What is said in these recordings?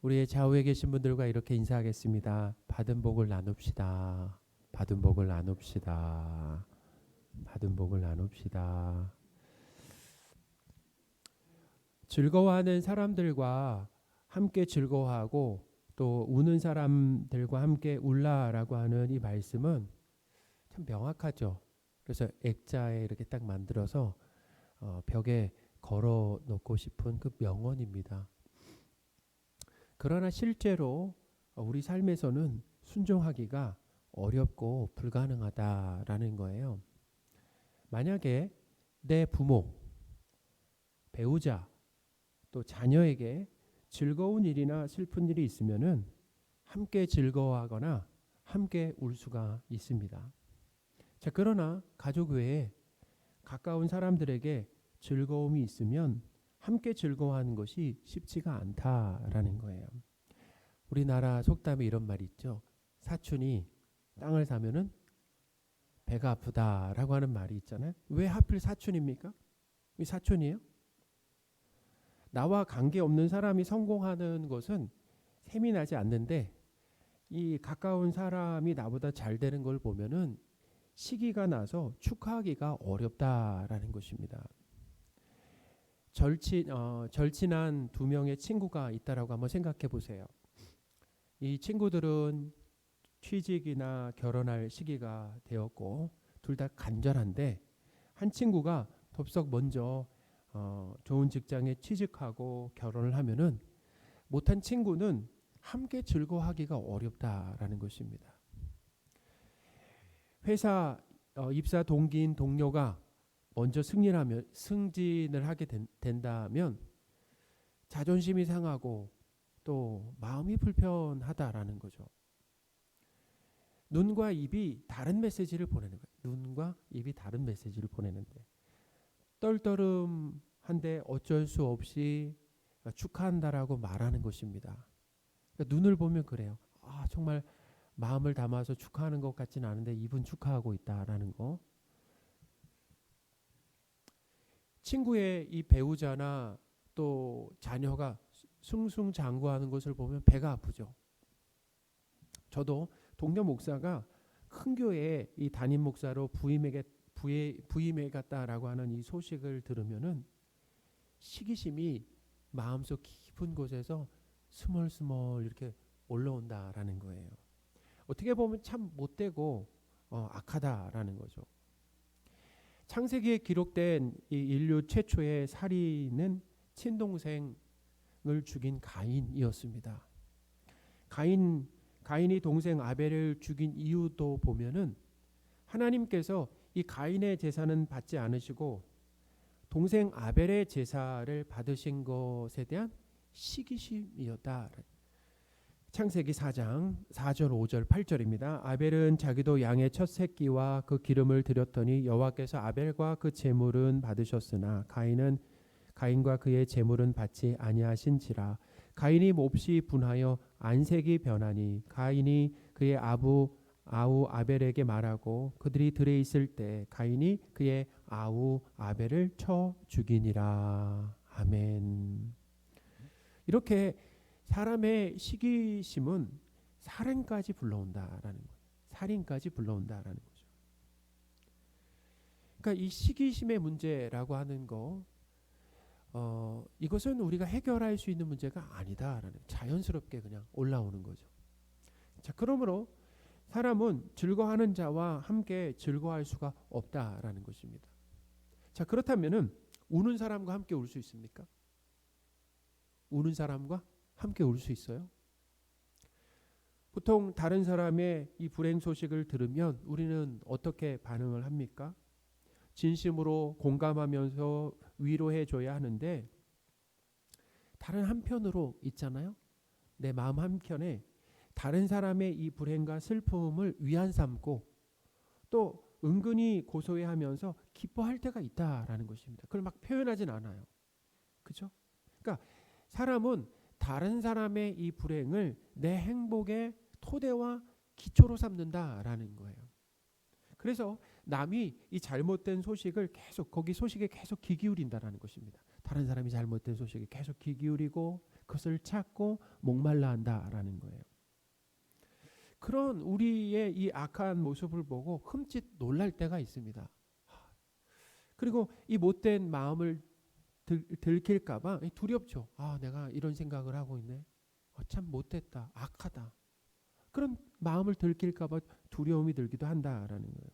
우리의 좌우에 계신 분들과 이렇게 인사하겠습니다. 받은 복을 나눕시다. 받은 복을 나눕시다. 받은 복을 나눕시다. 즐거워하는 사람들과 함께 즐거워하고 또 우는 사람들과 함께 울라라고 하는 이 말씀은 참 명확하죠. 그래서 액자에 이렇게 딱 만들어서 벽에 걸어 놓고 싶은 그 명언입니다. 그러나 실제로 우리 삶에서는 순종하기가 어렵고 불가능하다라는 거예요. 만약에 내 부모, 배우자, 또 자녀에게 즐거운 일이나 슬픈 일이 있으면은 함께 즐거워하거나 함께 울 수가 있습니다. 자, 그러나 가족 외에 가까운 사람들에게 즐거움이 있으면 함께 즐거워하는 것이 쉽지가 않다라는 거예요. 우리나라 속담에 이런 말이 있죠. 사촌이 땅을 사면은 배가 아프다라고 하는 말이 있잖아요. 왜 하필 사촌입니까? 왜 사촌이에요? 나와 관계없는 사람이 성공하는 것은 셈이 나지 않는데 이 가까운 사람이 나보다 잘 되는 걸 보면은 시기가 나서 축하하기가 어렵다라는 것입니다. 절친한 두 명의 친구가 있다라고 한번 생각해 보세요. 이 친구들은 취직이나 결혼할 시기가 되었고 둘 다 간절한데 한 친구가 덥석 먼저 좋은 직장에 취직하고 결혼을 하면은 못한 친구는 함께 즐거워하기가 어렵다라는 것입니다. 회사 입사 동기인 동료가 먼저 승진을 하게 된다면 자존심이 상하고 또 마음이 불편하다라는 거죠. 눈과 입이 다른 메시지를 보내는 거예요. 눈과 입이 다른 메시지를 보내는데 떨떠름한데 어쩔 수 없이 축하한다라고 말하는 것입니다. 그러니까 눈을 보면 그래요. 정말 마음을 담아서 축하하는 것 같지는 않은데 입은 축하하고 있다라는 거. 친구의 이 배우자나 또 자녀가 승승장구하는 것을 보면 배가 아프죠. 저도 동료 목사가 큰 교회에 이 담임 목사로 부임해 갔다라고 하는 이 소식을 들으면은 시기심이 마음속 깊은 곳에서 스멀스멀 이렇게 올라온다라는 거예요. 어떻게 보면 참 못되고 악하다라는 거죠. 창세기에 기록된 이 인류 최초의 살인은 친동생을 죽인 가인이었습니다. 가인이 동생 아벨을 죽인 이유도 보면은 하나님께서 이 가인의 제사는 받지 않으시고 동생 아벨의 제사를 받으신 것에 대한 시기심이었다. 창세기 4장 4절 5절 8절입니다. 아벨은 자기도 양의 첫 새끼와 그 기름을 드렸더니 여호와께서 아벨과 그 제물은 받으셨으나 가인과 그의 제물은 받지 아니하신지라. 가인이 몹시 분하여 안색이 변하니 가인이 그의 아우 아벨에게 말하고 그들이 들에 있을 때 가인이 그의 아우 아벨을 쳐 죽이니라. 아멘. 이렇게 사람의 시기심은 살인까지 불러온다라는 거예요. 살인까지 불러온다라는 거죠. 그러니까 이 시기심의 문제라고 하는 거, 이것은 우리가 해결할 수 있는 문제가 아니다라는, 자연스럽게 그냥 올라오는 거죠. 자, 그러므로 사람은 즐거워하는 자와 함께 즐거워할 수가 없다라는 것입니다. 자, 그렇다면은 우는 사람과 함께 울 수 있습니까? 우는 사람과 함께 울 수 있어요? 보통 다른 사람의 이 불행 소식을 들으면 우리는 어떻게 반응을 합니까? 진심으로 공감하면서 위로해 줘야 하는데 다른 한편으로 있잖아요. 내 마음 한켠에 다른 사람의 이 불행과 슬픔을 위안 삼고 또 은근히 고소해하면서 기뻐할 때가 있다라는 것입니다. 그걸 막 표현하진 않아요. 그렇죠? 그러니까 사람은 다른 사람의 이 불행을 내 행복의 토대와 기초로 삼는다라는 거예요. 그래서 남이 이 잘못된 소식을 계속 거기 소식에 계속 귀 기울인다라는 것입니다. 다른 사람이 잘못된 소식에 계속 귀 기울이고 그것을 찾고 목말라 한다라는 거예요. 그런 우리의 이 악한 모습을 보고 흠칫 놀랄 때가 있습니다. 그리고 이 못된 마음을 들킬까 봐 두렵죠. 내가 이런 생각을 하고 있네. 참 못됐다. 악하다. 그런 마음을 들킬까 봐 두려움이 들기도 한다라는 거예요.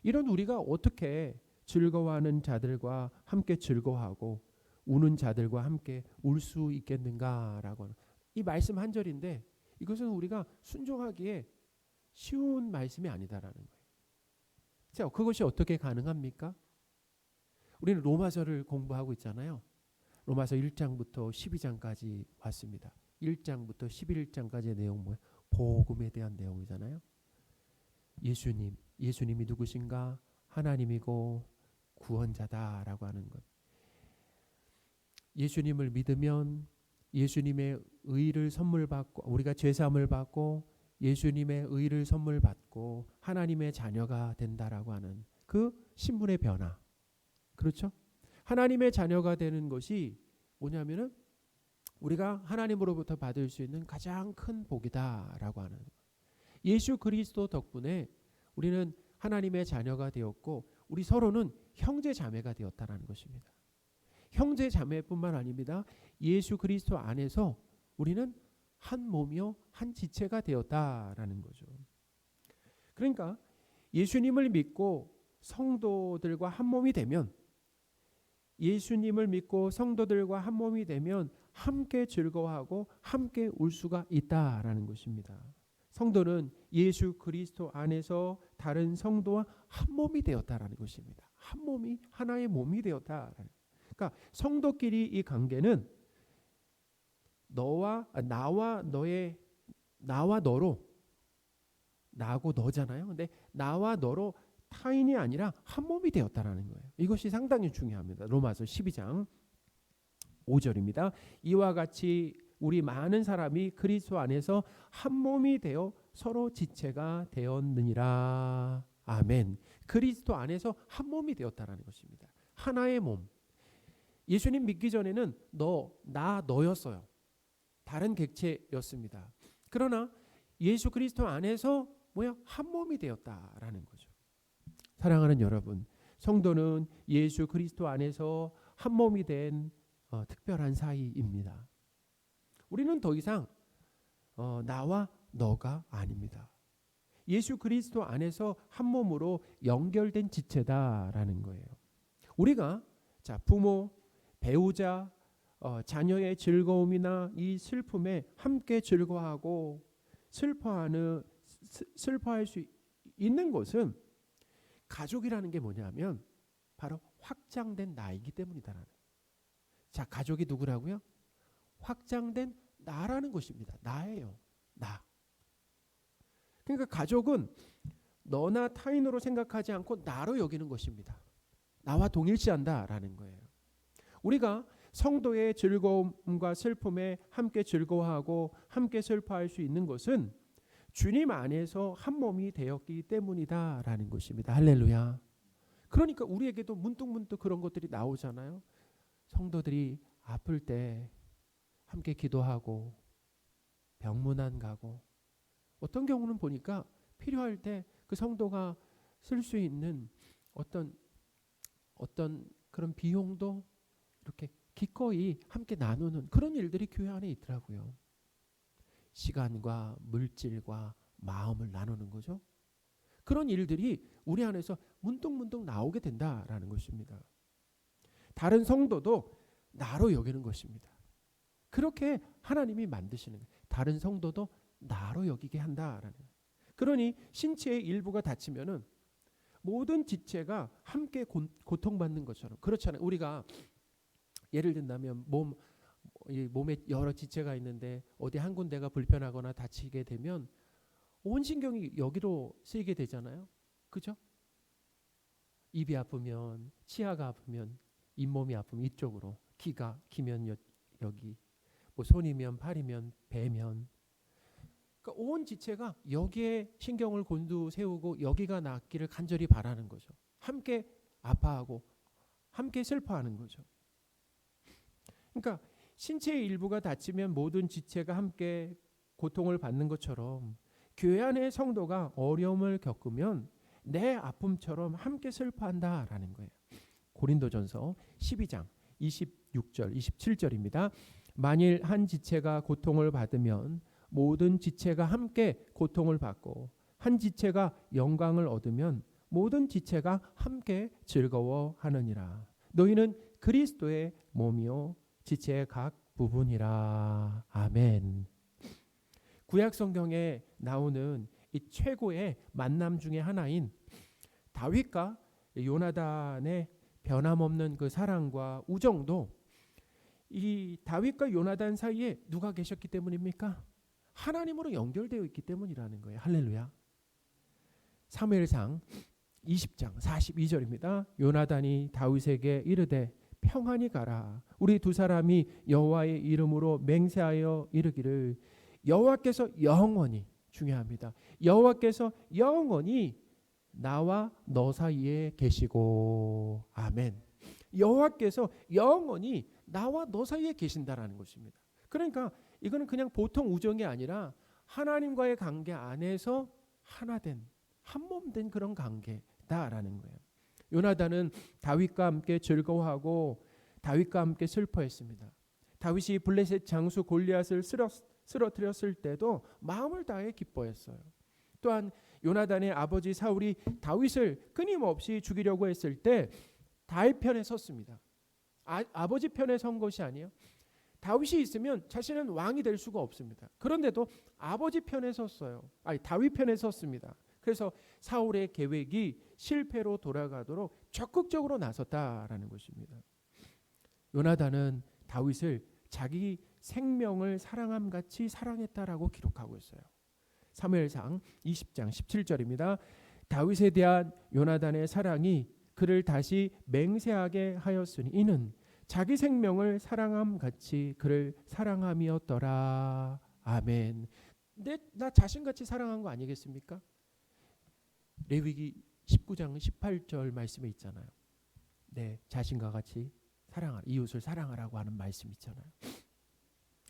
이런 우리가 어떻게 즐거워하는 자들과 함께 즐거워하고 우는 자들과 함께 울 수 있겠는가라고 하는 이 말씀 한 절인데 이것은 우리가 순종하기에 쉬운 말씀이 아니다라는 거예요. 자, 그것이 어떻게 가능합니까? 우리는 로마서를 공부하고 있잖아요. 로마서 1장부터 12장까지 왔습니다. 1장부터 11장까지의 내용 뭐예요? 복음에 대한 내용이잖아요. 예수님이 누구신가? 하나님이고 구원자다라고 하는 것. 예수님을 믿으면 예수님의 의를 선물 받고 우리가 죄 사함을 받고 예수님의 의를 선물 받고 하나님의 자녀가 된다라고 하는 그 신분의 변화. 그렇죠? 하나님의 자녀가 되는 것이 뭐냐면은 우리가 하나님으로부터 받을 수 있는 가장 큰 복이다라고 하는 예수 그리스도 덕분에 우리는 하나님의 자녀가 되었고 우리 서로는 형제 자매가 되었다라는 것입니다. 형제 자매뿐만 아닙니다. 예수 그리스도 안에서 우리는 한 몸이요 한 지체가 되었다라는 거죠. 그러니까 예수님을 믿고 성도들과 한 몸이 되면 예수님을 믿고 성도들과 한 몸이 되면 함께 즐거워하고 함께 울 수가 있다라는 것입니다. 성도는 예수 그리스도 안에서 다른 성도와 한 몸이 되었다라는 것입니다. 한 몸이 하나의 몸이 되었다라는. 그러니까 성도끼리 이 관계는 나와 너로 나하고 너잖아요. 근데 나와 너로 타인이 아니라 한 몸이 되었다라는 거예요. 이것이 상당히 중요합니다. 로마서 12장 5절입니다. 이와 같이 우리 많은 사람이 그리스도 안에서 한 몸이 되어 서로 지체가 되었느니라. 아멘. 그리스도 안에서 한 몸이 되었다라는 것입니다. 하나의 몸. 예수님 믿기 전에는 너였어요. 다른 객체였습니다. 그러나 예수 그리스도 안에서 한 몸이 되었다라는 거죠. 사랑하는 여러분, 성도는 예수 그리스도 안에서 한 몸이 된 특별한 사이입니다. 우리는 더 이상 나와 너가 아닙니다. 예수 그리스도 안에서 한 몸으로 연결된 지체다라는 거예요. 우리가 부모, 배우자, 자녀의 즐거움이나 이 슬픔에 함께 즐거워하고 슬퍼할 수 있는 것은 가족이라는 게 뭐냐면 바로 확장된 나이기 때문이다라는. 자, 가족이 누구라고요? 확장된 나라는 것입니다. 나예요. 나. 그러니까 가족은 너나 타인으로 생각하지 않고 나로 여기는 것입니다. 나와 동일시한다라는 거예요. 우리가 성도의 즐거움과 슬픔에 함께 즐거워하고 함께 슬퍼할 수 있는 것은 주님 안에서 한 몸이 되었기 때문이다라는 것입니다. 할렐루야. 그러니까 우리에게도 문득문득 그런 것들이 나오잖아요. 성도들이 아플 때 함께 기도하고 병문안 가고 어떤 경우는 보니까 필요할 때 그 성도가 쓸 수 있는 어떤 그런 비용도 이렇게 기꺼이 함께 나누는 그런 일들이 교회 안에 있더라고요. 시간과 물질과 마음을 나누는 거죠. 그런 일들이 우리 안에서 문득문득 나오게 된다라는 것입니다. 다른 성도도 나로 여기는 것입니다. 그렇게 하나님이 만드시는 거예요. 다른 성도도 나로 여기게 한다라는 거예요. 그러니 신체의 일부가 다치면은 모든 지체가 함께 고통받는 것처럼 그렇잖아요. 우리가 예를 든다면 몸에 여러 지체가 있는데 어디 한 군데가 불편하거나 다치게 되면 온 신경이 여기로 쓰이게 되잖아요. 그죠? 입이 아프면 치아가 아프면 잇몸이 아프면 이쪽으로, 기면 여기, 손이면 팔이면 배면 그러니까 온 지체가 여기에 신경을 곤두세우고 여기가 낫기를 간절히 바라는 거죠. 함께 아파하고 함께 슬퍼하는 거죠. 그러니까 신체의 일부가 다치면 모든 지체가 함께 고통을 받는 것처럼 교회 안의 성도가 어려움을 겪으면 내 아픔처럼 함께 슬퍼한다라는 거예요. 고린도전서 12장 26절 27절입니다. 만일 한 지체가 고통을 받으면 모든 지체가 함께 고통을 받고 한 지체가 영광을 얻으면 모든 지체가 함께 즐거워하느니라. 너희는 그리스도의 몸이요 지체의 각 부분이라. 아멘. 구약 성경에 나오는 이 최고의 만남 중에 하나인 다윗과 요나단의 변함없는 그 사랑과 우정도 이 다윗과 요나단 사이에 누가 계셨기 때문입니까? 하나님으로 연결되어 있기 때문이라는 거예요. 할렐루야. 사무엘상 20장 42절입니다. 요나단이 다윗에게 이르되 평안히 가라. 우리 두 사람이 여호와의 이름으로 맹세하여 이르기를 여호와께서 영원히, 중요합니다, 여호와께서 영원히 나와 너 사이에 계시고. 아멘. 여호와께서 영원히 나와 너 사이에 계신다라는 것입니다. 그러니까 이거는 그냥 보통 우정이 아니라 하나님과의 관계 안에서 하나된, 한몸된 그런 관계다라는 거예요. 요나단은 다윗과 함께 즐거워하고 다윗과 함께 슬퍼했습니다. 다윗이 블레셋 장수 골리앗을 쓰러뜨렸을 때도 마음을 다해 기뻐했어요. 또한 요나단의 아버지 사울이 다윗을 끊임없이 죽이려고 했을 때 다윗 편에 섰습니다. 아버지 편에 선 것이 아니에요. 다윗이 있으면 자신은 왕이 될 수가 없습니다. 그런데도 아버지 편에 섰어요. 다윗 편에 섰습니다. 그래서 사울의 계획이 실패로 돌아가도록 적극적으로 나섰다라는 것입니다. 요나단은 다윗을 자기 생명을 사랑함 같이 사랑했다라고 기록하고 있어요. 사무엘상 20장 17절입니다. 다윗에 대한 요나단의 사랑이 그를 다시 맹세하게 하였으니 이는 자기 생명을 사랑함 같이 그를 사랑함이었더라. 아멘. 근데 나 자신같이 사랑한 거 아니겠습니까? 레위기 19장 18절 말씀에 있잖아요. 네, 자신과 같이 사랑하라, 이웃을 사랑하라고 하는 말씀 있잖아요.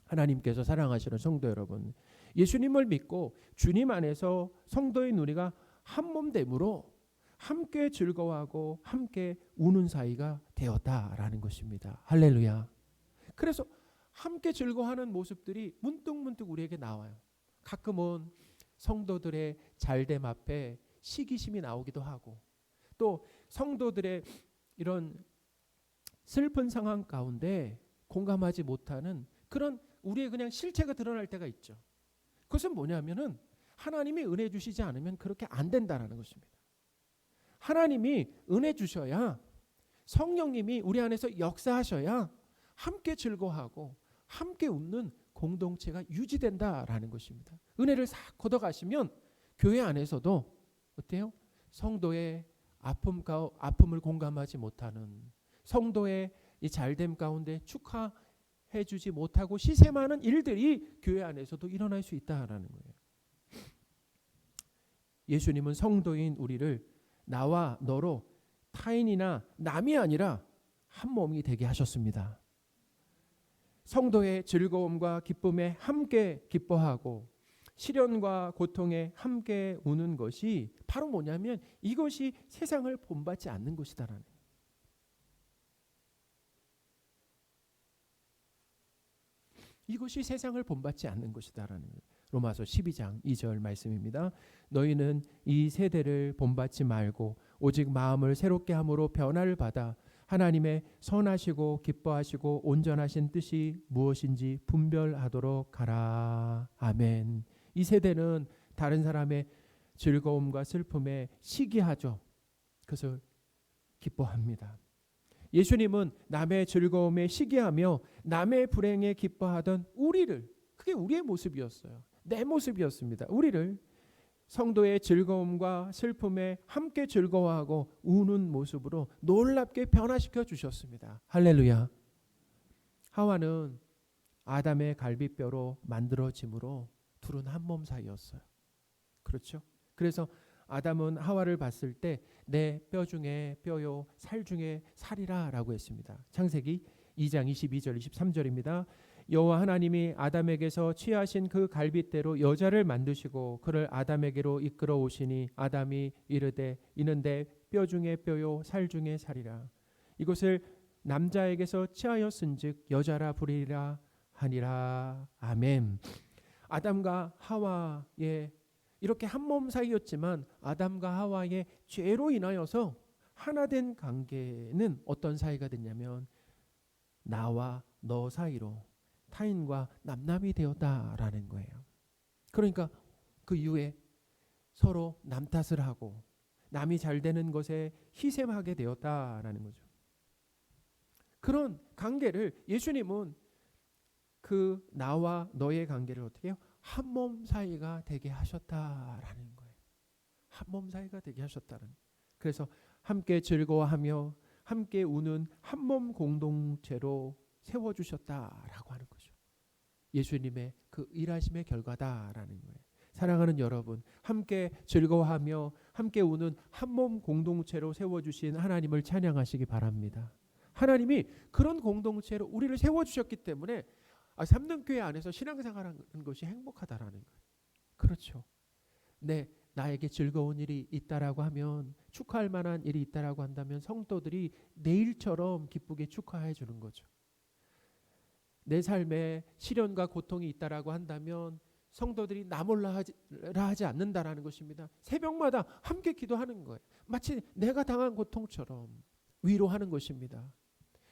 하나님께서 사랑하시는 성도 여러분, 예수님을 믿고 주님 안에서 성도의 누리가 한몸됨으로 함께 즐거워하고 함께 우는 사이가 되었다라는 것입니다. 할렐루야. 그래서 함께 즐거워하는 모습들이 문득문득 우리에게 나와요. 가끔은 성도들의 잘됨 앞에 시기심이 나오기도 하고, 또 성도들의 이런 슬픈 상황 가운데 공감하지 못하는 그런 우리의 그냥 실체가 드러날 때가 있죠. 그것은 뭐냐면은 하나님이 은혜 주시지 않으면 그렇게 안 된다라는 것입니다. 하나님이 은혜 주셔야, 성령님이 우리 안에서 역사하셔야 함께 즐거워하고 함께 웃는 공동체가 유지된다라는 것입니다. 은혜를 싹 걷어가시면 교회 안에서도 어때요? 성도의 아픔을 공감하지 못하는, 성도의 이 잘됨 가운데 축하해주지 못하고 시샘하는 일들이 교회 안에서도 일어날 수 있다라는 거예요. 예수님은 성도인 우리를 나와 너로 타인이나 남이 아니라 한 몸이 되게 하셨습니다. 성도의 즐거움과 기쁨에 함께 기뻐하고 시련과 고통에 함께 우는 것이 바로 뭐냐면 이것이 세상을 본받지 않는 것이다라는 거예요. 이것이 세상을 본받지 않는 것이다라는 거예요. 로마서 12장 2절 말씀입니다. 너희는 이 세대를 본받지 말고 오직 마음을 새롭게 함으로 변화를 받아 하나님의 선하시고 기뻐하시고 온전하신 뜻이 무엇인지 분별하도록 하라. 아멘. 이 세대는 다른 사람의 즐거움과 슬픔에 시기하죠. 그것을 기뻐합니다. 예수님은 남의 즐거움에 시기하며 남의 불행에 기뻐하던 우리를, 그게 우리의 모습이었어요. 내 모습이었습니다. 우리를 성도의 즐거움과 슬픔에 함께 즐거워하고 우는 모습으로 놀랍게 변화시켜 주셨습니다. 할렐루야. 하와는 아담의 갈비뼈로 만들어짐으로 둘은 한 몸 사이였어요. 그렇죠? 그래서 아담은 하와를 봤을 때 내 뼈 중에 뼈요 살 중에 살이라 라고 했습니다. 창세기 2장 22절 23절입니다. 여호와 하나님이 아담에게서 취하신 그 갈빗대로 여자를 만드시고 그를 아담에게로 이끌어 오시니 아담이 이르되 이는 내 뼈 중에 뼈요 살 중에 살이라. 이것을 남자에게서 취하였은즉 여자라 부르리라 하니라. 아멘. 아담과 하와의 이렇게 한 몸 사이였지만 아담과 하와의 죄로 인하여서 하나 된 관계는 어떤 사이가 됐냐면 나와 너 사이로 타인과 남남이 되었다라는 거예요. 그러니까 그 이후에 서로 남 탓을 하고 남이 잘 되는 것에 희생하게 되었다라는 거죠. 그런 관계를 예수님은 그 나와 너의 관계를 어떻게 해요? 한 몸 사이가 되게 하셨다라는 거예요. 한 몸 사이가 되게 하셨다는 거예요. 그래서 함께 즐거워하며 함께 우는 한 몸 공동체로 세워주셨다라고 하는 거죠. 예수님의 그 일하심의 결과다라는 거예요. 사랑하는 여러분, 함께 즐거워하며 함께 우는 한 몸 공동체로 세워주신 하나님을 찬양하시기 바랍니다. 하나님이 그런 공동체로 우리를 세워주셨기 때문에 삼등교회 안에서 신앙생활하는 것이 행복하다라는 거예요. 그렇죠. 나에게 즐거운 일이 있다라고 하면, 축하할 만한 일이 있다라고 한다면 성도들이 내일처럼 기쁘게 축하해 주는 거죠. 내 삶에 시련과 고통이 있다라고 한다면 성도들이 나 몰라 하지 않는다라는 것입니다. 새벽마다 함께 기도하는 거예요. 마치 내가 당한 고통처럼 위로하는 것입니다.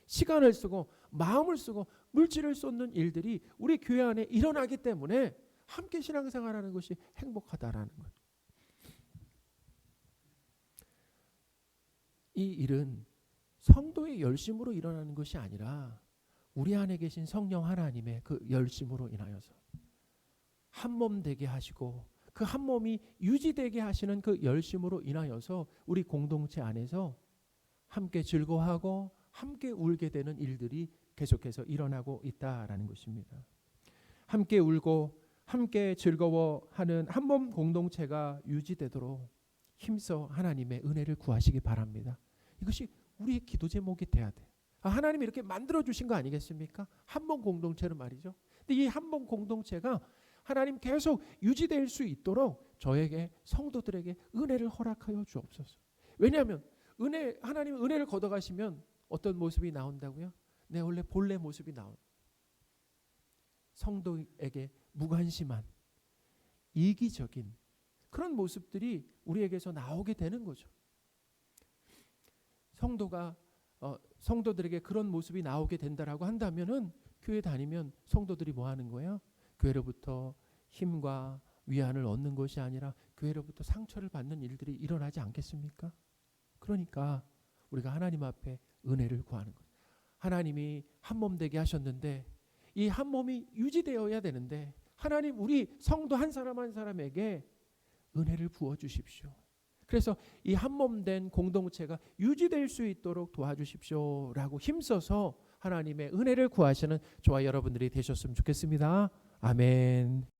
시간을 쓰고 마음을 쓰고 물질을 쏟는 일들이 우리 교회 안에 일어나기 때문에 함께 신앙생활하는 것이 행복하다라는 거예요. 이 일은 성도의 열심으로 일어나는 것이 아니라 우리 안에 계신 성령 하나님의 그 열심으로 인하여서 한 몸 되게 하시고 그 한 몸이 유지되게 하시는 그 열심으로 인하여서 우리 공동체 안에서 함께 즐거워하고 함께 울게 되는 일들이 계속해서 일어나고 있다라는 것입니다. 함께 울고 함께 즐거워하는 한 몸 공동체가 유지되도록 힘써 하나님의 은혜를 구하시기 바랍니다. 이것이 우리의 기도 제목이 돼야 돼요. 하나님이 이렇게 만들어 주신 거 아니겠습니까? 한 몸 공동체는 말이죠. 근데 이 한 몸 공동체가 하나님 계속 유지될 수 있도록 저에게 성도들에게 은혜를 허락하여 주옵소서. 왜냐하면 하나님 은혜를 걷어가시면 어떤 모습이 나온다고요? 내 원래 본래 모습이 나온 성도에게 무관심한 이기적인 그런 모습들이 우리에게서 나오게 되는 거죠. 성도들에게 그런 모습이 나오게 된다라고 한다면은 교회 다니면 성도들이 뭐 하는 거예요? 교회로부터 힘과 위안을 얻는 것이 아니라 교회로부터 상처를 받는 일들이 일어나지 않겠습니까? 그러니까 우리가 하나님 앞에 은혜를 구하는 거예요. 하나님이 한 몸 되게 하셨는데 이 한 몸이 유지되어야 되는데 하나님 우리 성도 한 사람 한 사람에게 은혜를 부어 주십시오. 그래서 이 한 몸 된 공동체가 유지될 수 있도록 도와주십시오라고 힘써서 하나님의 은혜를 구하시는 저와 여러분들이 되셨으면 좋겠습니다. 아멘.